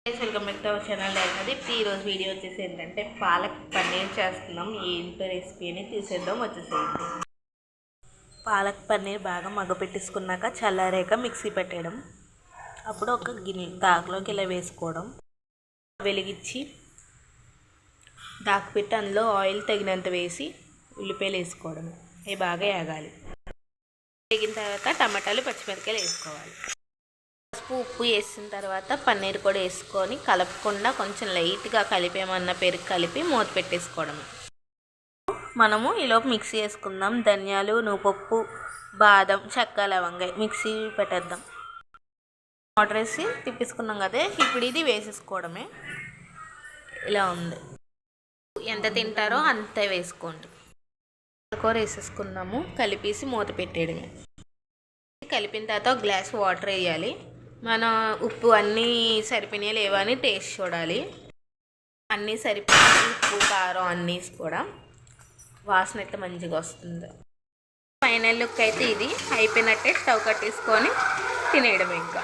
Welcome back to our channel అది ఈరోజు video వచ్చేసి ఏంటంటే పాలక్ పన్నీర్ చేస్తున్నాం. ఏంటో రెసిపీ అని తీసేద్దాం. వచ్చేసేయండి. పాలక్ పన్నీర్ బాగా మగ్గపెట్టేసుకున్నాక చల్లారాక మిక్సీ పెట్టేయడం. అప్పుడు ఒక గిన్నె దాకలోకి ఇలా వేసుకోవడం, వెలిగించి దాకా పెట్టి అందులో ఆయిల్ తగినంత వేసి ఉల్లిపాయలు వేసుకోవడం. అవి బాగా వేగాలి. వేగిన తర్వాత టమాటాలు పచ్చిమిరపకాయలు వేసుకోవాలి. ఉప్పు వేసిన తర్వాత పన్నీర్ కూడా వేసుకొని కలపకుండా కొంచెం లైట్గా కలిపేమన్న పెరుగు కలిపి మూత పెట్టేసుకోవడం. మనము ఈలోపు మిక్సీ వేసుకుందాం. ధనియాలు, నువ్వుపప్పు, బాదం, చెక్క, లవంగాయ మిక్సీ పెట్టేద్దాం. వాటర్ వేసి తిప్పేసుకున్నాం కదా, ఇప్పుడు ఇది వేసేసుకోవడమే. ఇలా ఉంది. ఎంత తింటారో అంతే వేసుకోండి. కూర వేసేసుకున్నాము. కలిపేసి మూత పెట్టేయడమే. కలిపిన తర్వాత ఒక గ్లాస్ వాటర్ వేయాలి. మనం ఉప్పు అన్నీ సరిపోయినాయి లేవా అని టేస్ట్ చూడాలి. అన్నీ సరిపోయి ఉప్పు కారం అన్నీ కూడా వాసన అయితే మంచిగా వస్తుంది. ఫైనల్ లుక్ అయితే ఇది అయిపోయినట్టే. స్టవ్ కట్టేసుకొని తినేయడం ఇంకా.